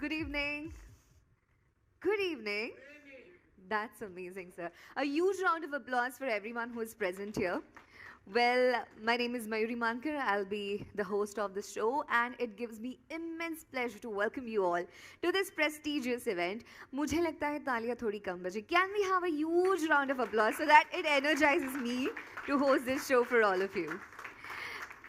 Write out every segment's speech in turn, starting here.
Good evening. Good evening. That's amazing, sir. A huge round of applause for everyone who is present here. Well, my name is Mayuri Mankar. I'll be the host of the show, and it gives me immense pleasure to welcome you all to this prestigious event. मुझे लगता है तालियां थोड़ी कम बजे. Can we have a huge round of applause so that it energizes me to host this show for all of you?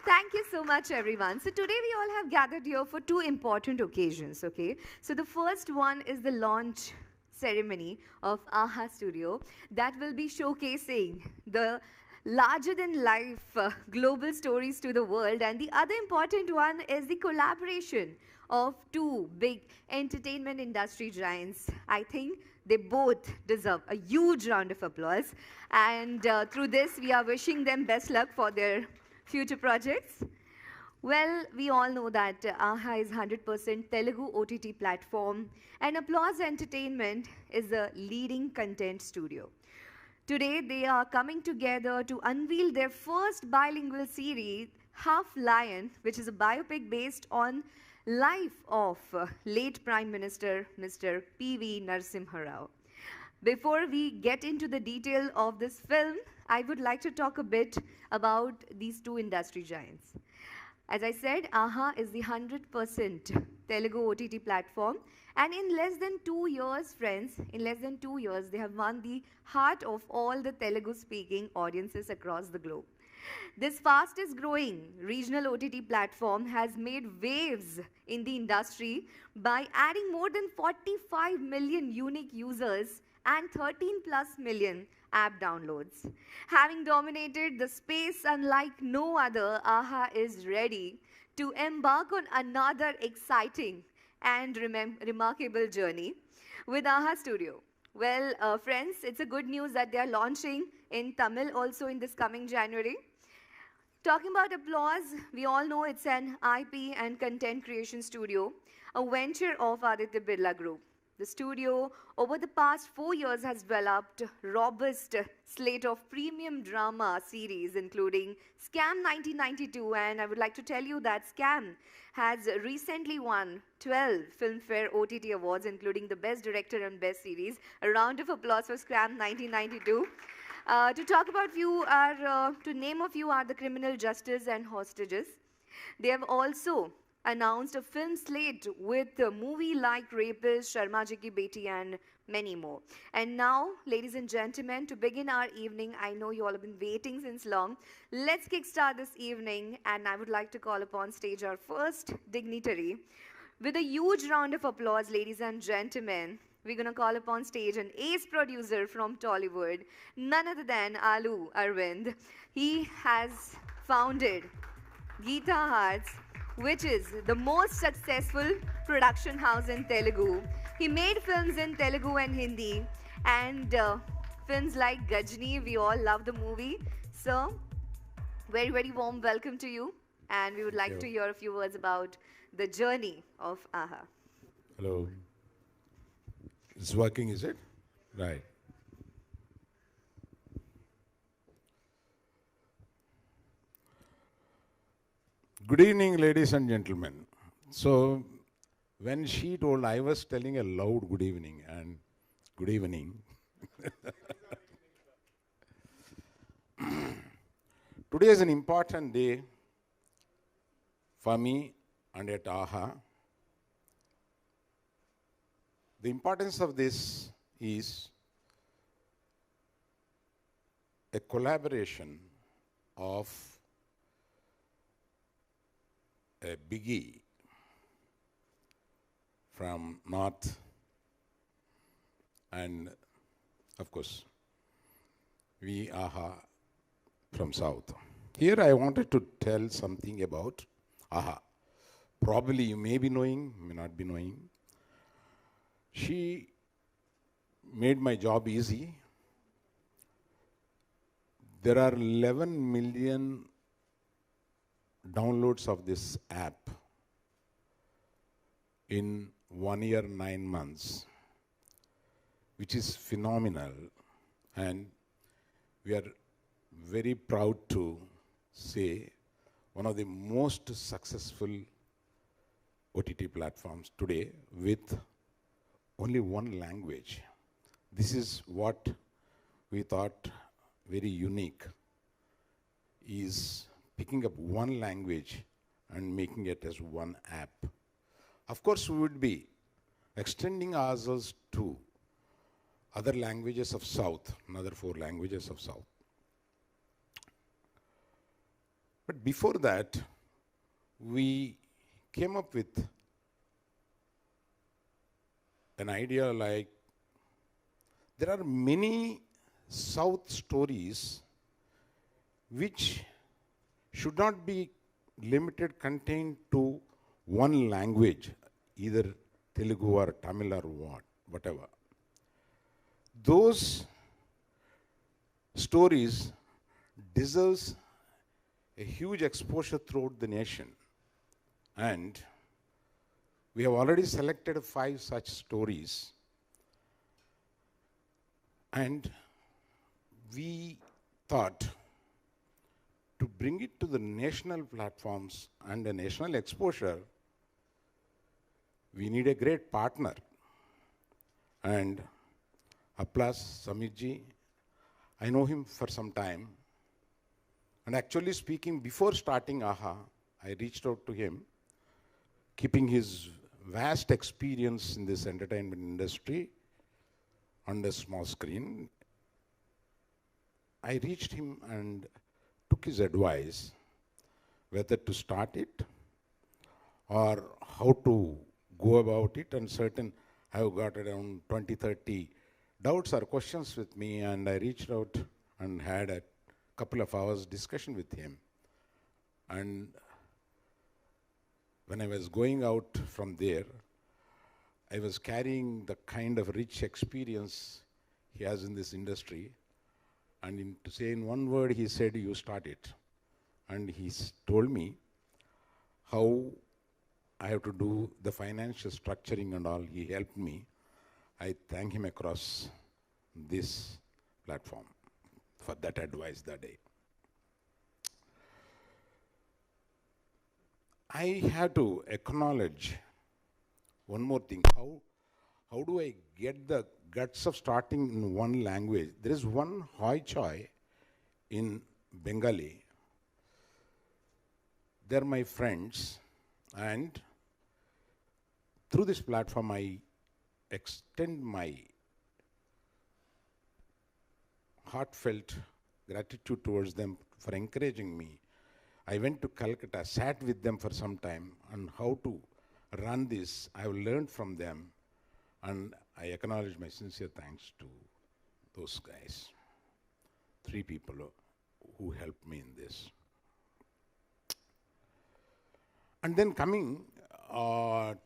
Thank you so much, everyone. So, today we all have gathered here for two important occasions, okay? So, the first one is the launch ceremony of AHA Studio that will be showcasing the larger than life global stories to the world. And the other important one is the collaboration of two big entertainment industry giants. I think they both deserve a huge round of applause. And through this, we are wishing them best luck for their future projects. Well, we all know that AHA is 100% Telugu OTT platform, and Applause Entertainment is a leading content studio. Today, they are coming together to unveil their first bilingual series, Half Lion, which is a biopic based on life of late Prime Minister Mr. P.V. Narasimha Rao. Before we get into the detail of this film, I would like to talk a bit about these two industry giants. As I said, AHA is the 100% Telugu OTT platform, and in less than 2 years, friends, in less than 2 years, they have won the heart of all the Telugu speaking audiences across the globe. This fastest growing regional OTT platform has made waves in the industry by adding more than 45 million unique users and 13 plus million app downloads. Having dominated the space unlike no other, AHA is ready to embark on another exciting and remarkable journey with AHA Studio. Well, friends, it's a good news that they are launching in Tamil also in this coming January. Talking about Applause, we all know it's an IP and content creation studio, a venture of Aditya Birla Group. The studio, over the past 4 years, has developed robust slate of premium drama series, including Scam 1992, and I would like to tell you that Scam has recently won 12 Filmfare OTT Awards, including the Best Director and Best Series. A round of applause for Scam 1992. To talk about few are, to name a few are The Criminal Justice and Hostages. They have also announced a film slate with a movie like Rapist, Sharma Ji Ki Beti, and many more. And now, ladies and gentlemen, to begin our evening, I know you all have been waiting since long. Let's kickstart this evening, and I would like to call upon stage our first dignitary. With a huge round of applause, ladies and gentlemen, we're going to call upon stage an ace producer from Tollywood, none other than Alu Arvind. He has founded Geeta Hearts, which is the most successful production house in Telugu. He made films in Telugu and Hindi, and films like Gajni, we all love the movie. So, very, very warm welcome to you, and we would like to hear a few words about the journey of AHA. Hello. It's working, is it? Right. Good evening, ladies and gentlemen. So, when she told, I was telling a loud good evening and good evening. Today is an important day for me and at AHA. The importance of this is a collaboration of a biggie from North and, of course, we AHA from South. Here I wanted to tell something about AHA. Probably you may be knowing, may not be knowing. She made my job easy. There are 11 million downloads of this app in 1 year, 9 months, which is phenomenal. And we are very proud to say one of the most successful OTT platforms today with only one language. This is what we thought very unique, is picking up one language and making it as one app. Of course, we would be extending ourselves to other languages of South, another 4 languages of South. But before that, we came up with an idea like there are many South stories which should not be limited, contained to one language, either Telugu or Tamil or whatever. Those stories deserves a huge exposure throughout the nation. And we have already selected 5 such stories. And we thought to bring it to the national platforms and a national exposure, we need a great partner. And Aplas Samitji, I know him for some time. And actually speaking, before starting AHA, I reached out to him, keeping his vast experience in this entertainment industry on the small screen. I reached him and took his advice whether to start it or how to go about it, and I've got around 20, 30 doubts or questions with me, and I reached out and had a couple of hours discussion with him. And when I was going out from there, I was carrying the kind of rich experience he has in this industry. And to say in one word, he said, you start it. And he told me how I have to do the financial structuring and all. He helped me. I thank him across this platform for that advice that day. I have to acknowledge one more thing. How do I get the guts of starting in one language? There is one hoi choi in Bengali. They're my friends, and through this platform, I extend my heartfelt gratitude towards them for encouraging me. I went to Calcutta, sat with them for some time, and how to run this, I have learned from them, and I acknowledge my sincere thanks to those guys. 3 people who helped me in this. And then coming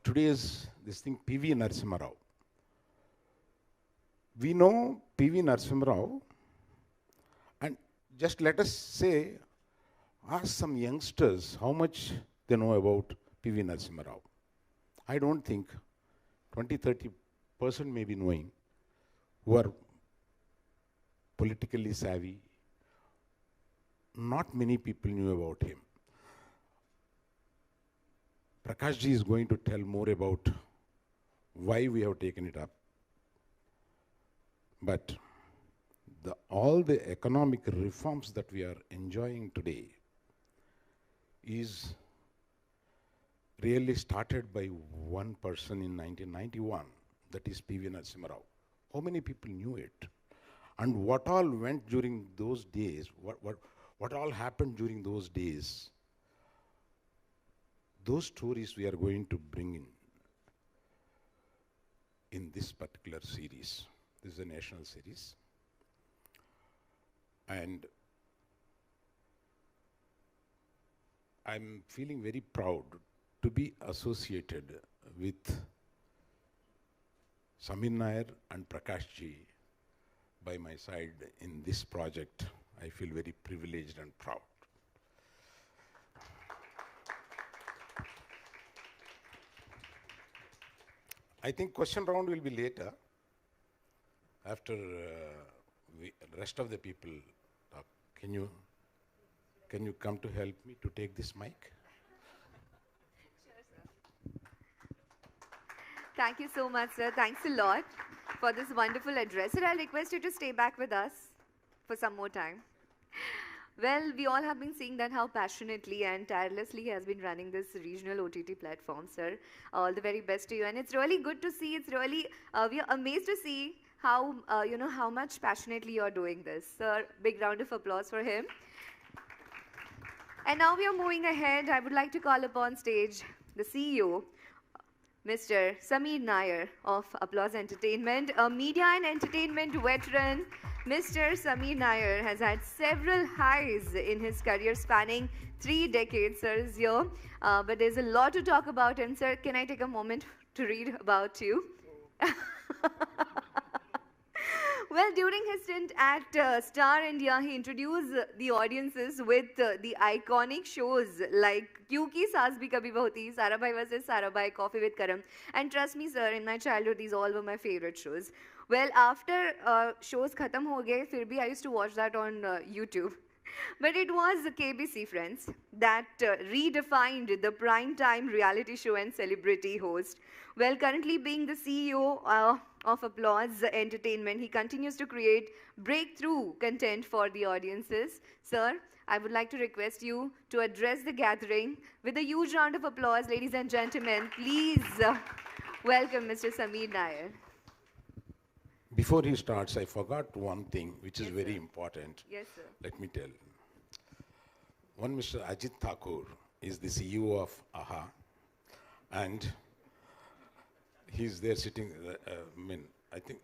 today's this thing, P.V. Narasimha Rao. We know P.V. Narasimha Rao, and just let us say, ask some youngsters how much they know about P.V. Narasimha Rao. I don't think 20-30% may be knowing, who are politically savvy. Not many people knew about him. Prakash ji is going to tell more about why we have taken it up. But all the economic reforms that we are enjoying today is really started by one person in 1991, that is P.V. Narasimha Rao. How many people knew it? And what all went during those days, what all happened during those days, those stories we are going to bring in this particular series. This is a national series. And I'm feeling very proud to be associated with Samir Nair and Prakash ji by my side in this project. I feel very privileged and proud. I think question round will be later, after the rest of the people talk. Can you come to help me to take this mic? Sure, sir. Thank you so much, sir. Thanks a lot for this wonderful address. Sir, I'll request you to stay back with us for some more time. Well, we all have been seeing that how passionately and tirelessly he has been running this regional OTT platform, sir. All the very best to you. And it's really good to see. It's really, we are amazed to see how, how much passionately you're doing this. Sir, big round of applause for him. And now we are moving ahead. I would like to call upon stage the CEO, Mr. Sameer Nair of Applause Entertainment, a media and entertainment veteran. Mr. Sameer Nair has had several highs in his career spanning 3 decades, sir, is here. But there's a lot to talk about him, sir. Can I take a moment to read about you? Well, during his stint at Star India, he introduced the audiences with the iconic shows like Kyunki Saas Bhi Kabhi Bahu Thi, Sarabhai vs. Sarabhai, Coffee with Karam. And trust me, sir, in my childhood, these all were my favorite shows. Well, after shows khatam ho gaye, fir bhi I used to watch that on YouTube. But it was KBC, friends, that redefined the prime-time reality show and celebrity host. Well, currently being the CEO of Applause Entertainment, he continues to create breakthrough content for the audiences. Sir, I would like to request you to address the gathering with a huge round of applause, ladies and gentlemen. Please welcome Mr. Sameer Nair. Before he starts, I forgot one thing which is Yes, very sir. important. Yes, sir. Let me tell. One Mr. Ajit Thakur is the CEO of AHA, and he's there sitting. I think.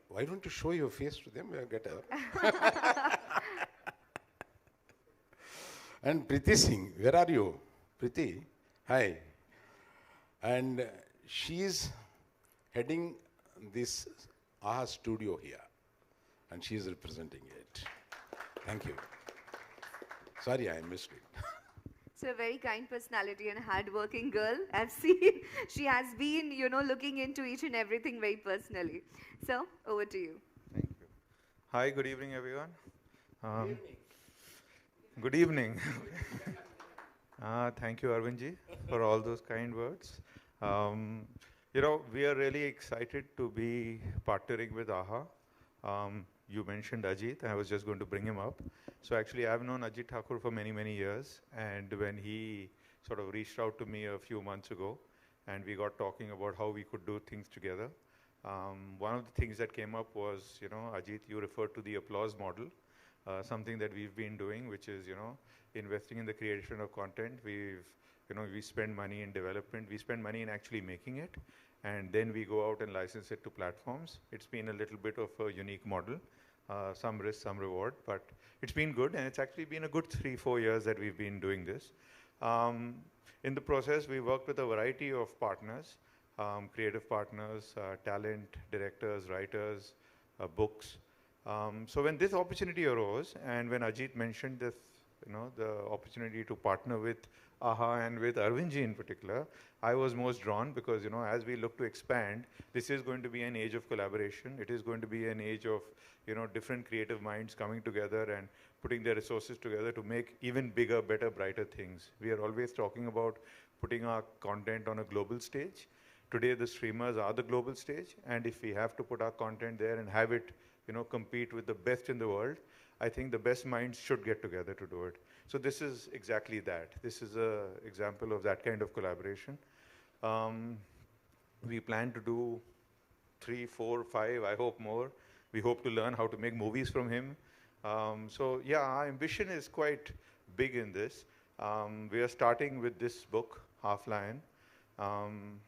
Why don't you show your face to them? Get a. And Priti Singh, where are you? Priti, hi. And she is heading this AHA studio here, and she is representing it. Thank you. Sorry, I missed it. So a very kind personality and a hard-working girl. I've seen she has been, looking into each and everything very personally. So over to you. Thank you. Hi, good evening, everyone. Good evening. Thank you, Arvindji, for all those kind words. We are really excited to be partnering with AHA. You mentioned Ajit. I was just going to bring him up. So actually, I've known Ajit Thakur for many, many years. And when he sort of reached out to me a few months ago, and we got talking about how we could do things together, one of the things that came up was, Ajit, you referred to the applause model, something that we've been doing, which is, investing in the creation of content. We spend money in development. We spend money in actually making it. And then we go out and license it to platforms. It's been a little bit of a unique model. Some risk, some reward, but it's been good, and it's actually been a good 3-4 years that we've been doing this. In the process, we worked with a variety of partners, creative partners, talent, directors, writers, books. So when this opportunity arose, and when Ajit mentioned this, the opportunity to partner with AHA and with Arvindji in particular, I was most drawn because, as we look to expand, this is going to be an age of collaboration. It is going to be an age of, different creative minds coming together and putting their resources together to make even bigger, better, brighter things. We are always talking about putting our content on a global stage. Today, the streamers are the global stage, and if we have to put our content there and have it, compete with the best in the world, I think the best minds should get together to do it. So this is exactly that. This is an example of that kind of collaboration. We plan to do 3, 4, 5, I hope more. We hope to learn how to make movies from him. So yeah, our ambition is quite big in this. We are starting with this book, Half Lion. When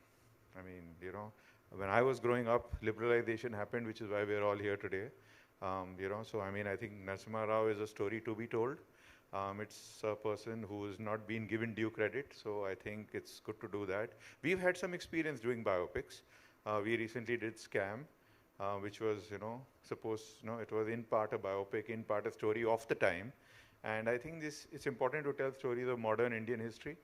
I was growing up, liberalization happened, which is why we're all here today. So I think Narasimha Rao is a story to be told. It's a person who has not been given due credit, so I think it's good to do that. We've had some experience doing biopics. We recently did Scam, which was, it was in part a biopic, in part a story of the time. And I think it's important to tell stories of modern Indian history,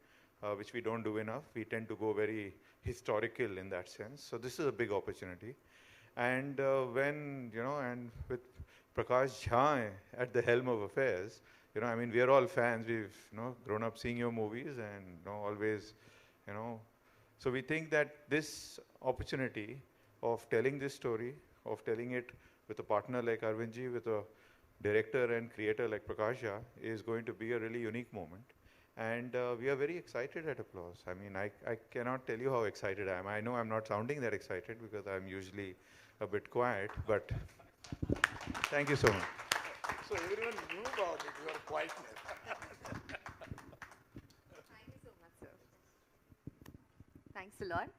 which we don't do enough. We tend to go very historical in that sense. So this is a big opportunity. And and with Prakash Jha at the helm of affairs, we are all fans. We've, grown up seeing your movies and, always, So we think that this opportunity of telling this story, of telling it with a partner like Arvindji, with a director and creator like Prakash Jha, is going to be a really unique moment. And we are very excited at Applause. I mean, I cannot tell you how excited I am. I know I'm not sounding that excited because I'm usually a bit quiet, but thank you so much. So everyone knew about it, your quietness. Thank you so much, sir. Thanks a lot.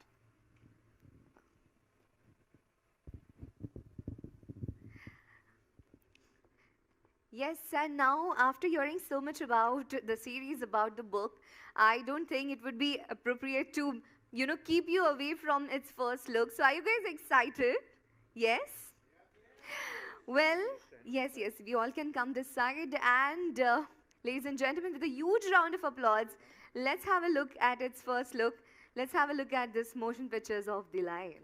Yes, and now after hearing so much about the series, about the book, I don't think it would be appropriate to, keep you away from its first look. So are you guys excited? Yes? Well, yes, we all can come this side. And ladies and gentlemen, with a huge round of applause, let's have a look at its first look. Let's have a look at this motion pictures of The Lion.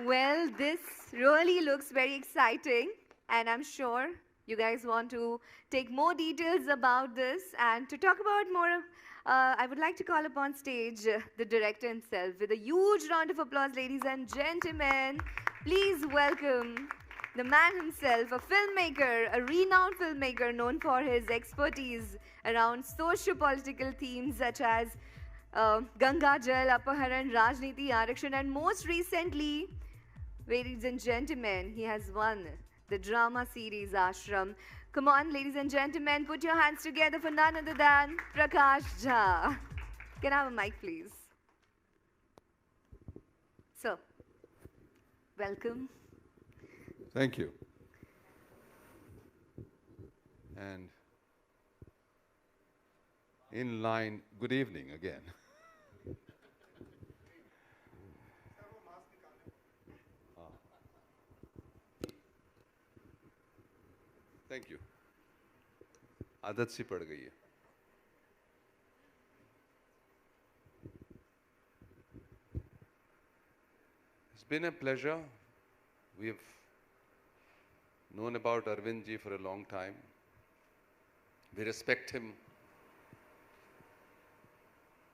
Well, this really looks very exciting, and I'm sure you guys want to take more details about this. And to talk about more, I would like to call upon stage the director himself with a huge round of applause, ladies and gentlemen. Please welcome the man himself, a filmmaker, a renowned filmmaker known for his expertise around socio-political themes such as Ganga Jal, Apaharan, Rajniti, Arakshan, and most recently, ladies and gentlemen, he has won the drama series Ashram. Come on, ladies and gentlemen, put your hands together for none other than Prakash Jha. Can I have a mic, please? So, welcome. Thank you. And in line, good evening again. Thank you. आदत सी पड़ गई है. It's been a pleasure. We have known about Arvind ji for a long time. We respect him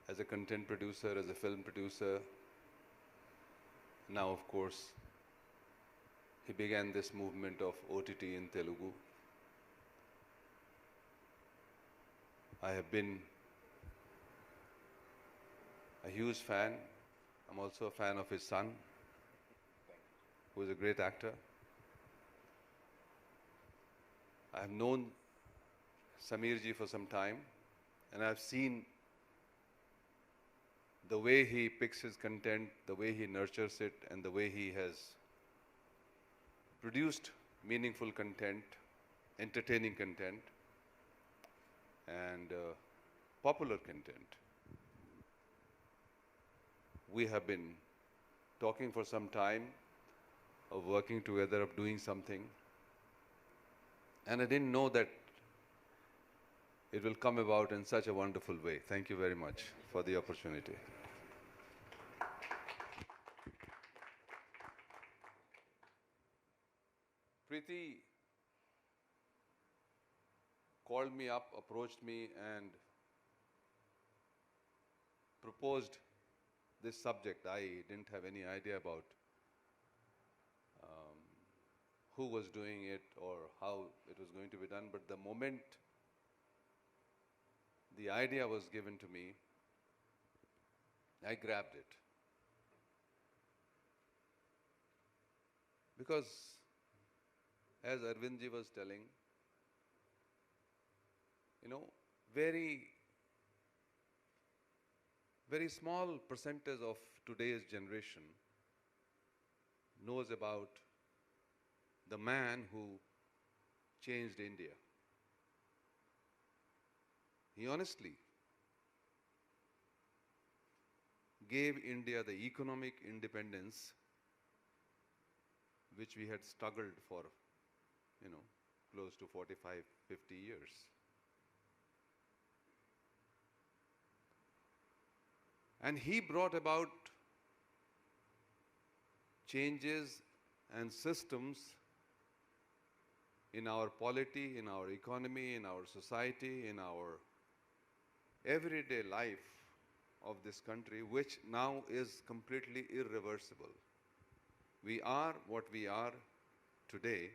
as a content producer, as a film producer. Now, of course, he began this movement of OTT in Telugu. I have been a huge fan. I'm also a fan of his son, who is a great actor. I have known Sameer ji for some time, and I've seen the way he picks his content, the way he nurtures it, and the way he has produced meaningful content, entertaining content, and popular content. We have been talking for some time of working together, of doing something, and I didn't know that it will come about in such a wonderful way. Thank you very much for the opportunity. Preeti called me up, approached me, and proposed this subject. I didn't have any idea about who was doing it or how it was going to be done, but the moment the idea was given to me, I grabbed it. Because, as Arvindji was telling, very, very small percentage of today's generation knows about the man who changed India. He honestly gave India the economic independence which we had struggled for, close to 45, 50 years. And he brought about changes and systems in our polity, in our economy, in our society, in our everyday life of this country, which now is completely irreversible. We are what we are today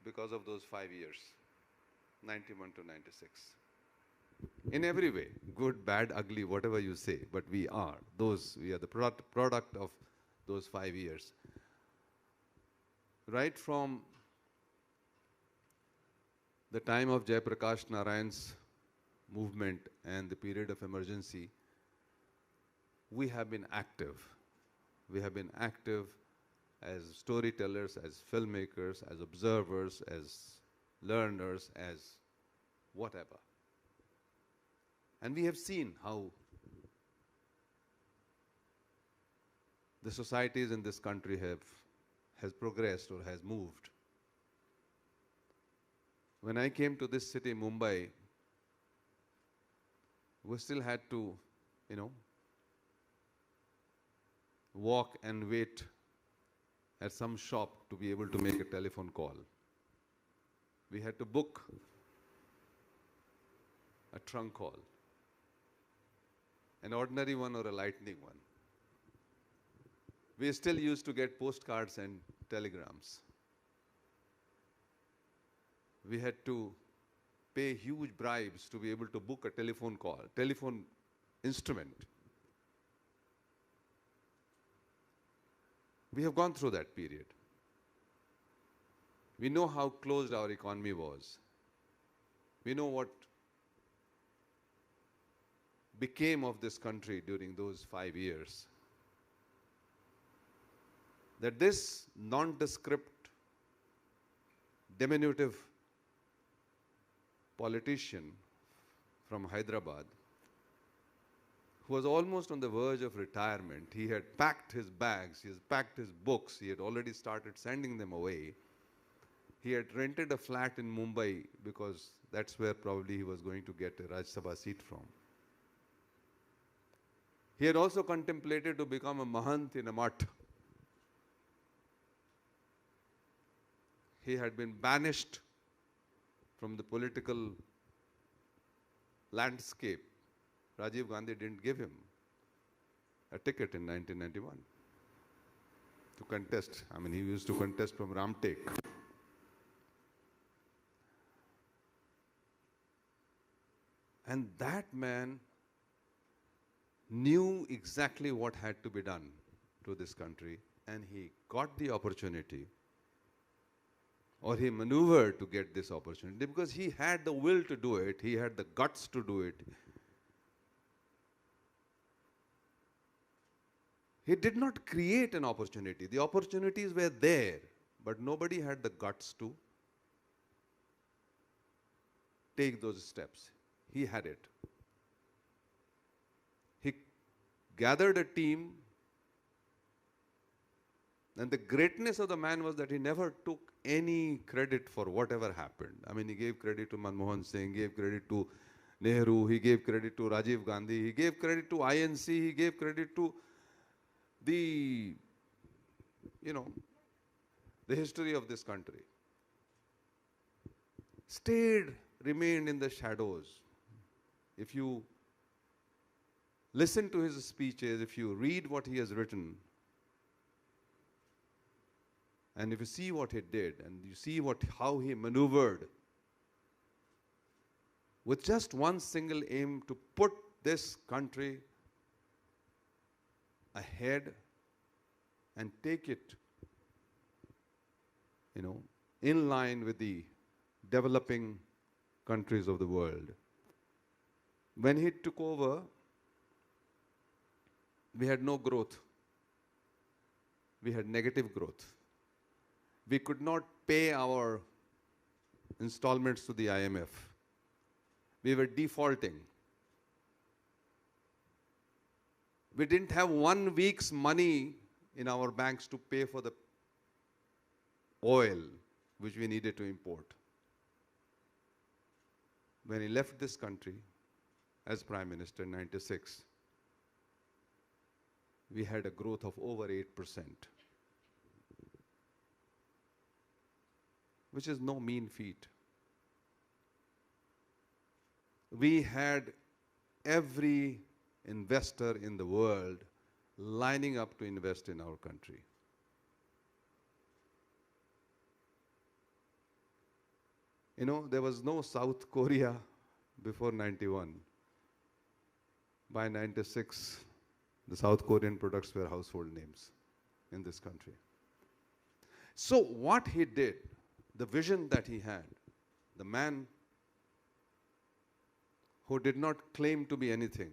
because of those 5 years, 91 to 96. In every way, good, bad, ugly, whatever you say, but we are the product of those 5 years. Right from the time of Jayaprakash Narayan's movement and the period of emergency, we have been active. We have been active as storytellers, as filmmakers, as observers, as learners, as whatever. And we have seen how the societies in this country has progressed or has moved. When I came to this city, Mumbai, we still had to, walk and wait at some shop to be able to make a telephone call. We had to book a trunk call, an ordinary one or a lightning one. We still used to get postcards and telegrams. We had to pay huge bribes to be able to book a telephone call, telephone instrument. We have gone through that period. We know how closed our economy was. We know what became of this country during those 5 years. That this nondescript, diminutive politician from Hyderabad, who was almost on the verge of retirement, he had packed his bags, he has packed his books, he had already started sending them away. He had rented a flat in Mumbai because that's where probably he was going to get a Rajya Sabha seat from. He had also contemplated to become a Mahant in a mutt. He had been banished from the political landscape. Rajiv Gandhi didn't give him a ticket in 1991 to contest. He used to contest from Ramtek. And that man knew exactly what had to be done to this country, and he got the opportunity, or he maneuvered to get this opportunity, because he had the will to do it, he had the guts to do it. He did not create an opportunity. The opportunities were there, but nobody had the guts to take those steps. He had it. He gathered a team, and the greatness of the man was that he never took any credit for whatever happened. He gave credit to Manmohan Singh, he gave credit to Nehru, he gave credit to Rajiv Gandhi, he gave credit to INC, he gave credit to the history of this country. Remained in the shadows. If you listen to his speeches, if you read what he has written, and if you see what he did, and you see how he maneuvered with just one single aim, to put this country ahead and take it, in line with the developing countries of the world. When he took over, we had no growth. We had negative growth. We could not pay our installments to the IMF. We were defaulting. We didn't have 1 week's money in our banks to pay for the oil which we needed to import. When he left this country as Prime Minister in 96, we had a growth of over 8%, which is no mean feat. We had every investor in the world lining up to invest in our country. There was no South Korea before 91. By 96, the South Korean products were household names in this country. So what he did, the vision that he had, the man who did not claim to be anything,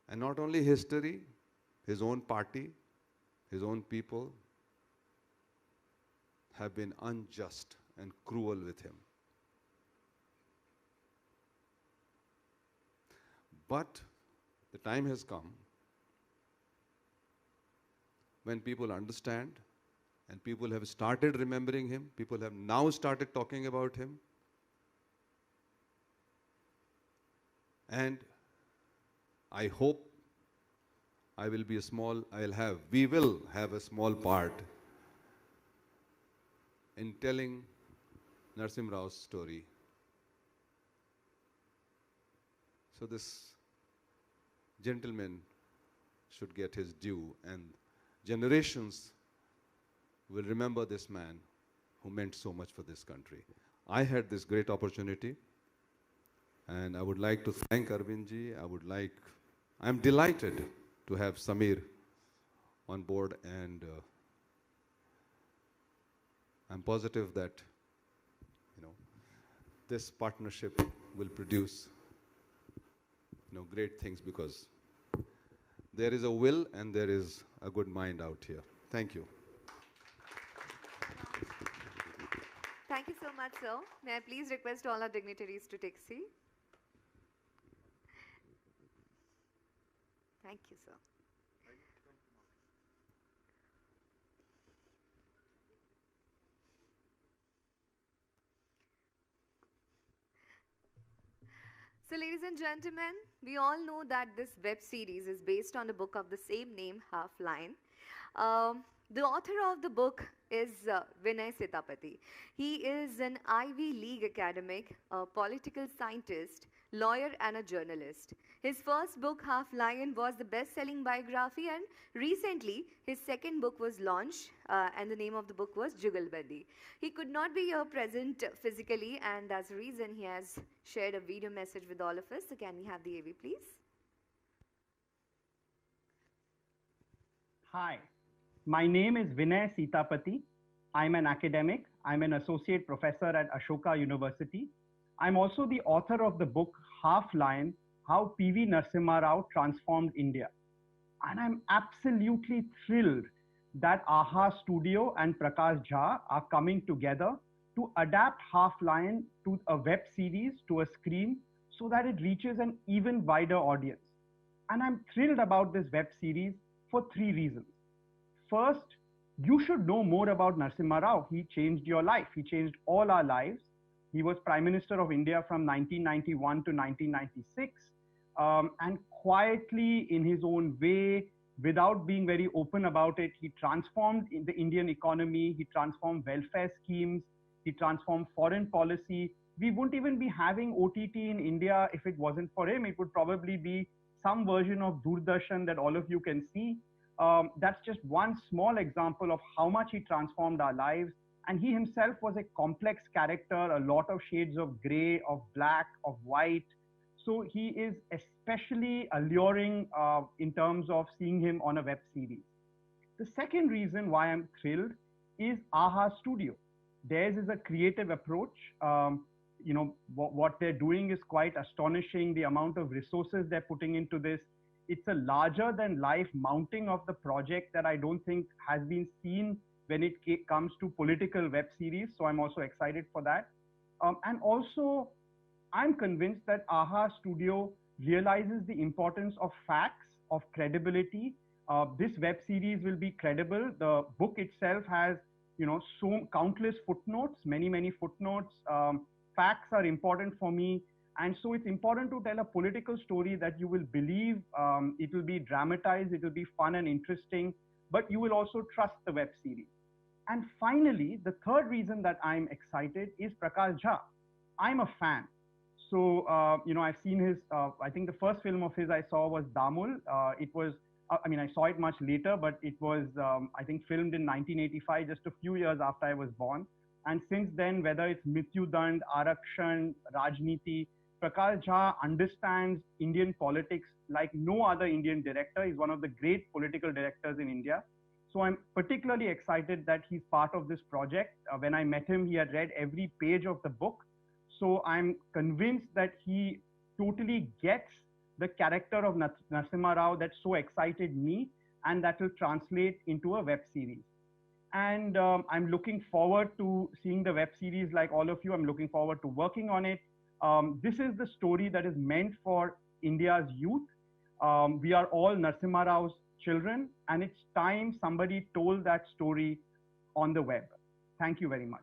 and not only history, his own party, his own people have been unjust and cruel with him. But the time has come when people understand and people have started remembering him, people have now started talking about him. And I hope we will have a small part in telling Narasimha Rao's story. So this gentleman should get his due, and generations will remember this man who meant so much for this country. I had this great opportunity, and I would like to thank Arvindji. I'm delighted to have Samir on board, and I'm positive that this partnership will produce great things, because there is a will and there is a good mind out here. Thank you. Thank you so much, sir. May I please request all our dignitaries to take a seat? Thank you, sir. So, ladies and gentlemen, we all know that this web series is based on a book of the same name, Half Lion. The author of the book is Vinay Sitapati. He is an Ivy League academic, a political scientist, lawyer, and a journalist. His first book, Half Lion, was the best-selling biography, and recently his second book was launched, and the name of the book was Jugalbandi. He could not be here present physically, and as a reason, he has shared a video message with all of us. So can we have the AV, please? Hi, my name is Vinay Sitapati. I'm an academic. I'm an associate professor at Ashoka University. I'm also the author of the book Half Lion, How P.V. Narasimha Rao Transformed India. And I'm absolutely thrilled that AHA Studio and Prakash Jha are coming together to adapt Half Lion to a web series, to a screen, so that it reaches an even wider audience. And I'm thrilled about this web series for 3 reasons. First, you should know more about Narasimha Rao. He changed your life. He changed all our lives. He was Prime Minister of India from 1991 to 1996. And quietly, in his own way, without being very open about it, he transformed the Indian economy. He transformed welfare schemes. He transformed foreign policy. We wouldn't even be having OTT in India if it wasn't for him. It would probably be some version of Doordarshan that all of you can see. That's just one small example of how much he transformed our lives. And he himself was a complex character, a lot of shades of gray, of black, of white. So he is especially alluring in terms of seeing him on a web series. The second reason why I'm thrilled is AHA Studio. Theirs is a creative approach. What they're doing is quite astonishing. The amount of resources they're putting into this. It's a larger than life mounting of the project that I don't think has been seen when it comes to political web series. So I'm also excited for that. And also, I'm convinced that AHA Studio realizes the importance of facts, of credibility. This web series will be credible. The book itself has, so countless footnotes, many footnotes. Facts are important for me. And so it's important to tell a political story that you will believe. It will be dramatized, it will be fun and interesting, but you will also trust the web series. And finally, the third reason that I'm excited is Prakash Jha. I'm a fan. So, I've seen his, I think the first film of his I saw was Damul. It was, I saw it much later, but it was, I think, filmed in 1985, just a few years after I was born. And since then, whether it's Mrityu Dand, Arakshan, Rajniti, Prakash Jha understands Indian politics like no other Indian director. He's one of the great political directors in India. So I'm particularly excited that he's part of this project. When I met him, he had read every page of the book. So I'm convinced that he totally gets the character of Narasimha Rao that so excited me, and that will translate into a web series. And I'm looking forward to seeing the web series like all of you. I'm looking forward to working on it. This is the story that is meant for India's youth. We are all Narasimha Rao's children, and it's time somebody told that story on the web. Thank you very much.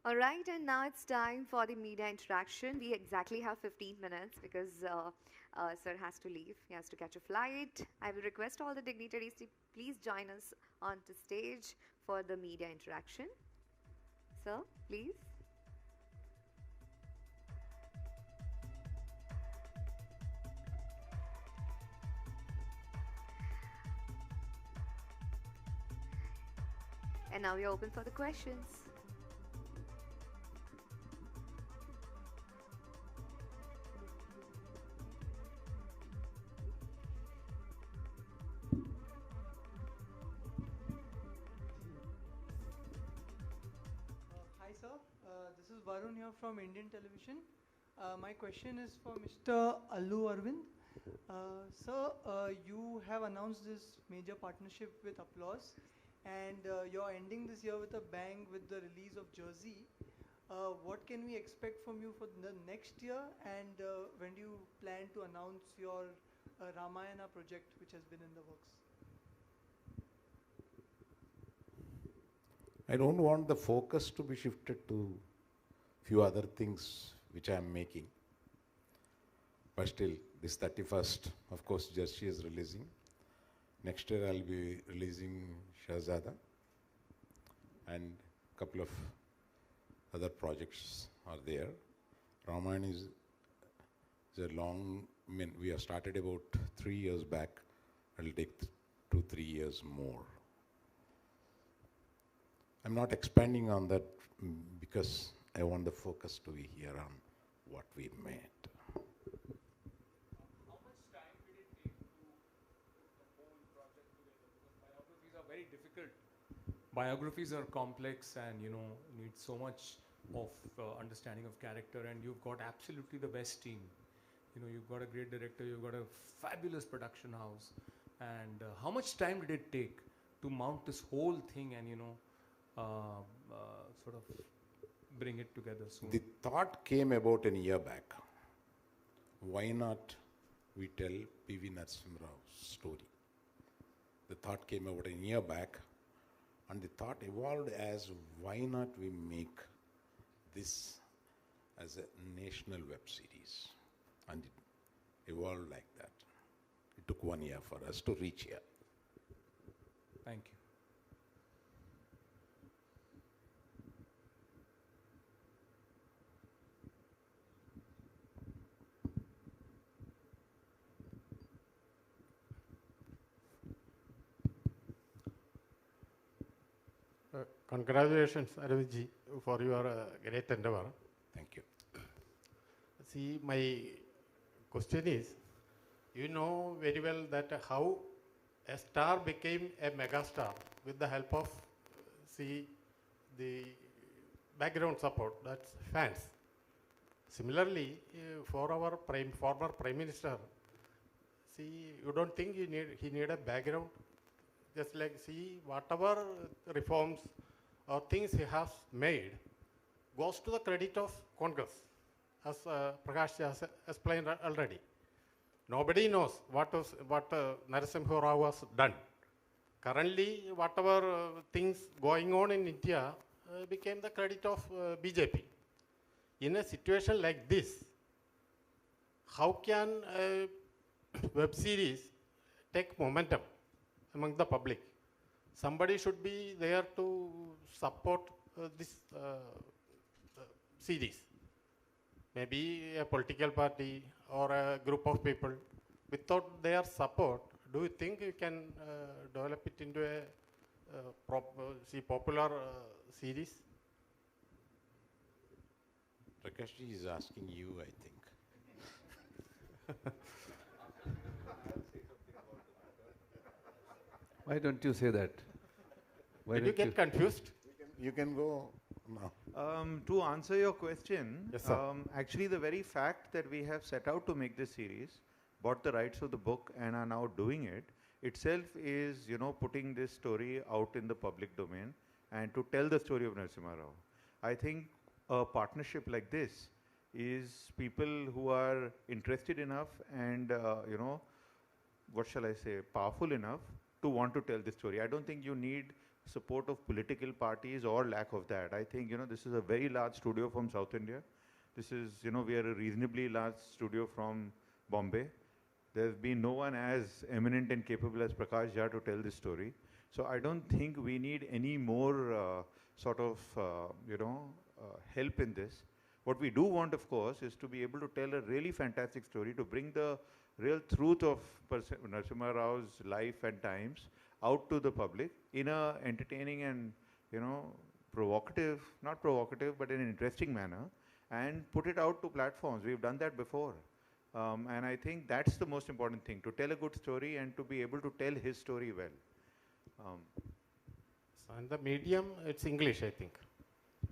All right, and now it's time for the media interaction. We exactly have 15 minutes because Sir has to leave. He has to catch a flight. I will request all the dignitaries to please join us onto stage for the media interaction. Sir, please. And now we are open for the questions. Hi sir, this is Varun here from Indian Television. My question is for Mr. Allu Arvind. Sir, you have announced this major partnership with Applause, and you're ending this year with a bang with the release of Jersey. What can we expect from you for the next year, and when do you plan to announce your Ramayana project which has been in the works? I don't want the focus to be shifted to few other things which I am making. But still, this 31st, of course, Jersey is releasing. Next year I'll be releasing Shahzada, and a couple of other projects are there. Ramayana is a long, we have started about 3 years back. It'll take 2-3 years more. I'm not expanding on that because I want the focus to be here on what we made. How much time did it take to put the whole project together? Because biographies are very difficult. Biographies are complex and, need so much of understanding of character, and you've got absolutely the best team. You've got a great director, you've got a fabulous production house. And how much time did it take to mount this whole thing and, sort of bring it together soon? The thought came about a year back. Why not we tell P.V. Narasimha Rao's story? The thought came about a year back, and the thought evolved as why not we make this as a national web series? And it evolved like that. It took 1 year for us to reach here. Thank you. Congratulations, Arvindji, for your great endeavor. Thank you. See, my question is, you know very well that how a star became a megastar with the help of, see, the background support, that's fans. Similarly, for our former Prime Minister, see, you don't think he need a background? Just like, see, whatever reforms or things he has made goes to the credit of Congress, as Prakash has explained already. Nobody knows what Narasimha Rao has done. Currently, whatever things going on in India became the credit of BJP. In a situation like this, how can a web series take momentum among the public? Somebody should be there to support this series. Maybe a political party or a group of people. Without their support, do you think you can develop it into a popular series? Prakashji is asking you, I think. Why don't you say that? Why Did you don't get confused? You can go now. To answer your question, Yes, sir. actually the very fact that we have set out to make this series, bought the rights of the book and are now doing it, itself is, putting this story out in the public domain and to tell the story of Narasimha Rao. I think a partnership like this is people who are interested enough and, what shall I say, powerful enough to want to tell this story. I don't think you need support of political parties or lack of that. I think, this is a very large studio from South India. This is, we are a reasonably large studio from Bombay. There's been no one as eminent and capable as Prakash Jha to tell this story. So I don't think we need any more help in this. What we do want, of course, is to be able to tell a really fantastic story, to bring the real truth of Narasimha Rao's life and times out to the public in a entertaining and, provocative, not provocative, but in an interesting manner, and put it out to platforms. We've done that before. And I think that's the most important thing, to tell a good story and to be able to tell his story well. And the medium, it's English, I think.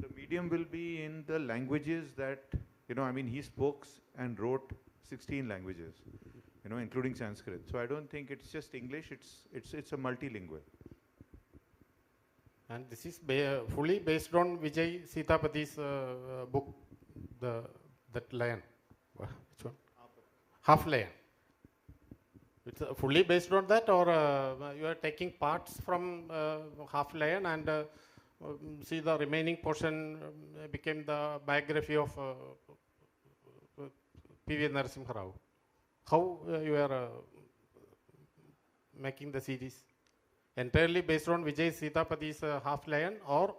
The medium will be in the languages that, he spoke and wrote 16 languages, including Sanskrit. So I don't think it's just English, it's a multilingual. And this is fully based on Vijay Sitapathi's book, that lion. Which one? Half Lion. It's fully based on that, or you are taking parts from Half Lion and see the remaining portion became the biography of P.V. Narasimha Rao. How you are making the series? Entirely based on Vijay Sitapathi's Half Lion, or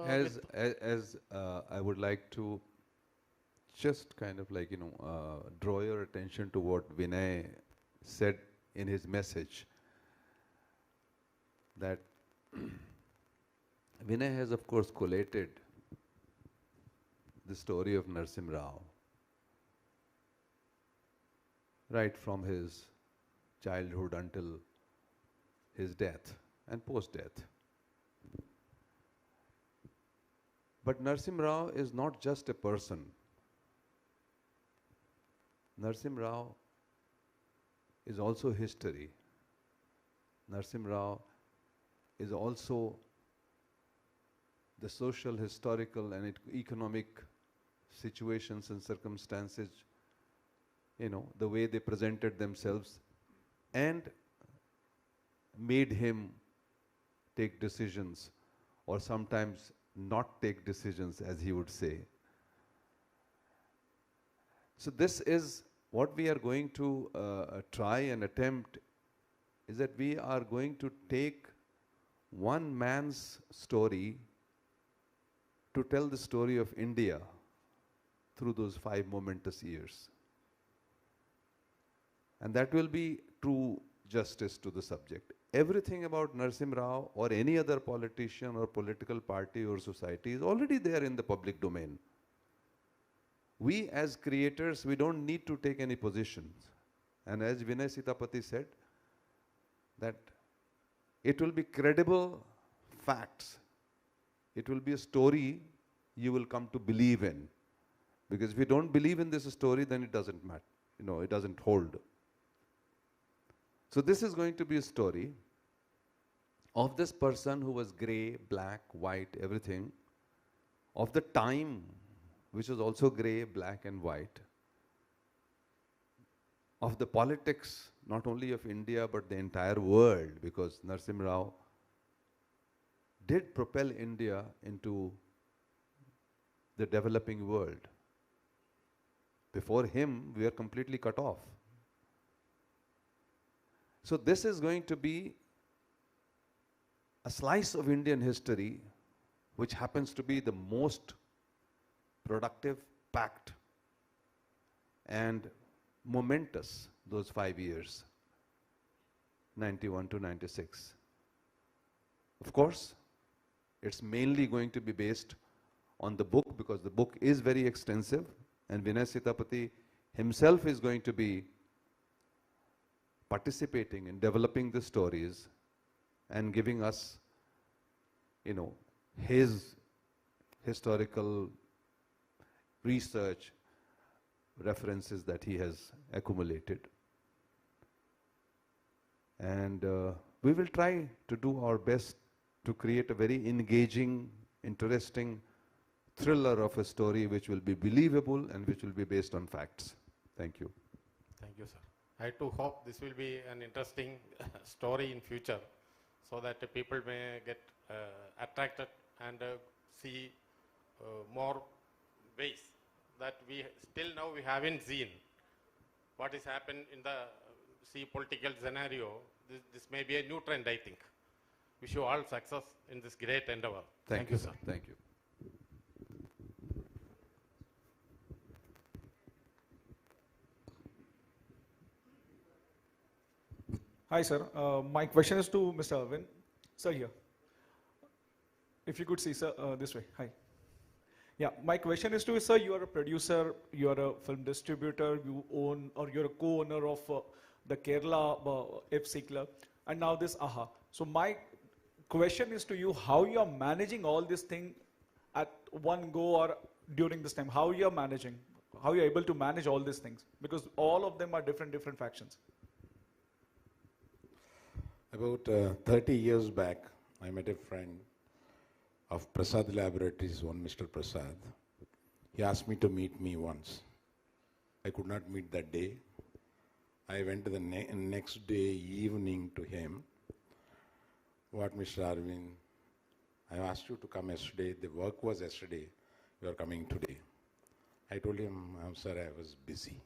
As I would like to just kind of draw your attention to what Vinay said in his message, that Vinay has of course collated the story of Narasimha Rao right from his childhood until his death and post-death. But Narasimha Rao is not just a person. Narasimha Rao is also history. Narasimha Rao is also the social, historical and economic situations and circumstances, the way they presented themselves and made him take decisions, or sometimes not take decisions, as he would say. So this is what we are going to try and attempt, is that we are going to take one man's story to tell the story of India through those 5 momentous years. And that will be true justice to the subject. everything about Narasimha Rao or any other politician or political party or society is already there in the public domain. We as creators, we don't need to take any positions. And as Vinay Sitapati said, that it will be credible facts. It will be a story you will come to believe in. Because if you don't believe in this story, then it doesn't matter. You know, it doesn't hold. So this is going to be a story of this person who was grey, black, white, everything, of the time which was also grey, black and white, of the politics not only of India but the entire world, because Narasimha Rao did propel India into the developing world. Before him, we were completely cut off. So this is going to be a slice of Indian history which happens to be the most productive, packed, and momentous those 5 years, 91 to 96. Of course, it's mainly going to be based on the book because the book is very extensive, and Vinay Sitapati himself is going to be participating in developing the stories and giving us, you know, his historical research references that he has accumulated. And we will try to do our best to create a very engaging, interesting thriller of a story which will be believable and which will be based on facts. Thank you. Thank you, sir. I too hope this will be an interesting story in future so that people may get attracted and see more ways that we still now we haven't seen what has happened in the political scenario. This may be a new trend, I think. Wish you all success in this great endeavor. Thank you, sir. Thank you. Hi, sir. My question is to Mr. Arvind. Sir, here. If you could see, sir, this way. Hi. Yeah, my question is to you, sir. You are a producer, you are a film distributor, you own, or you're a co-owner of the Kerala FC Club, and now this AHA. So my question is to you, how you are managing all this thing at one go or during this time? How you are managing? How you are able to manage all these things? Because all of them are different factions. About 30 years back, I met a friend of Prasad Laboratories, one Mr. Prasad. He asked me to meet me once. I could not meet that day. I went the next day evening to him. What, Mr. Arvind, I asked you to come yesterday. The work was yesterday. You are coming today. I told him, I'm sorry, I was busy.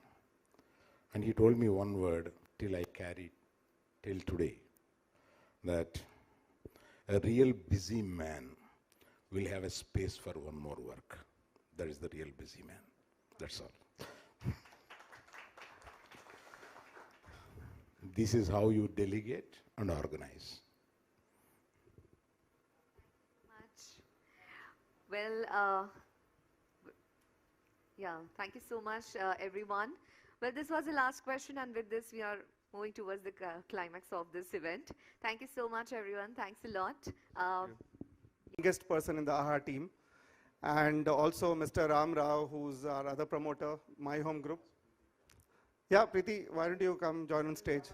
And he told me one word till I carried till today, that a real busy man will have a space for one more work. That is the real busy man. That's all. This is how you delegate and organize. Well, yeah, thank you so much, everyone. Well, this was the last question, and with this, we are moving towards the climax of this event. Thank you so much, everyone. Thanks a lot. Youngest person in the AHA team, and also Mr. Ram Rao, who's our other promoter, My Home Group. Yeah, Preeti, why don't you come join on stage?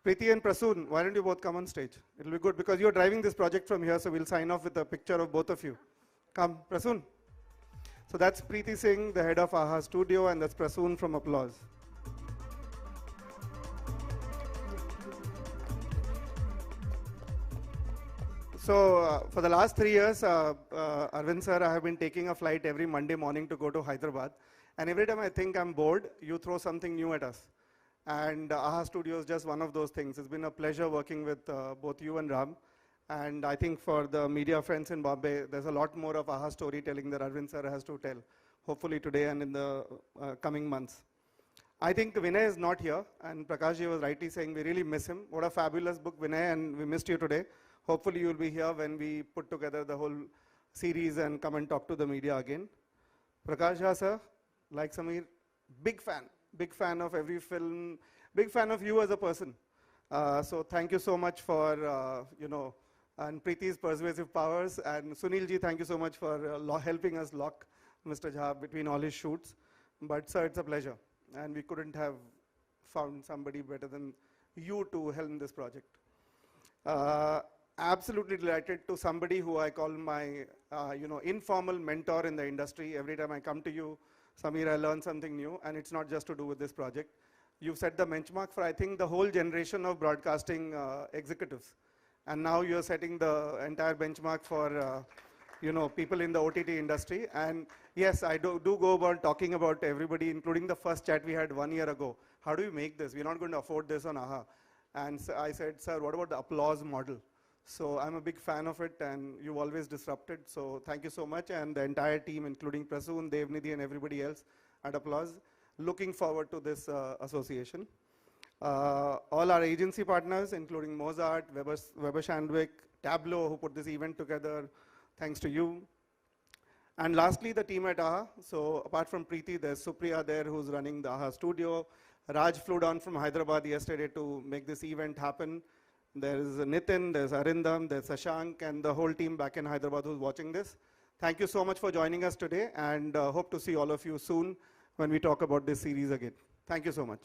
Preeti and Prasoon, why don't you both come on stage? It'll be good because you're driving this project from here, so we'll sign off with a picture of both of you. Come, Prasoon. So that's Preeti Singh, the head of AHA Studio, and that's Prasoon from Applause. So for the last 3 years, Arvind sir, I have been taking a flight every Monday morning to go to Hyderabad. And every time I think I'm bored, you throw something new at us. And AHA Studio is just one of those things. It's been a pleasure working with both you and Ram. And I think for the media friends in Bombay, there's a lot more of AHA storytelling that Arvind sir has to tell, hopefully today and in the coming months. I think Vinay is not here, and Prakashji was rightly saying we really miss him. What a fabulous book, Vinay, and we missed you today. Hopefully you'll be here when we put together the whole series and come and talk to the media again. Prakash Jha sir, like Samir, big fan of every film, big fan of you as a person. So thank you so much for, and Preeti's persuasive powers, and Sunil ji, thank you so much for helping us lock Mr. Jha between all his shoots. But sir, it's a pleasure, and we couldn't have found somebody better than you to helm this project. Absolutely delighted to somebody who I call my, informal mentor in the industry. Every time I come to you, Samir, I learn something new, and it's not just to do with this project. You've set the benchmark for, I think, the whole generation of broadcasting executives. And now you're setting the entire benchmark for, people in the OTT industry. And yes, I do go about talking about everybody, including the first chat we had 1 year ago. How do we make this? We're not going to afford this on AHA. And so I said, sir, what about the applause model? So I'm a big fan of it, and you've always disrupted. So thank you so much, and the entire team, including Prasoon, Devnidhi, and everybody else at Applause. Looking forward to this association. All our agency partners, including Mozart, Weber Shandwick, Tableau, who put this event together, thanks to you. And lastly, the team at AHA. So apart from Preeti, there's Supriya there, who's running the AHA studio. Raj flew down from Hyderabad yesterday to make this event happen. There's Nitin, there's Arindam, there's Sashank, and the whole team back in Hyderabad who's watching this. Thank you so much for joining us today, and hope to see all of you soon when we talk about this series again. Thank you so much.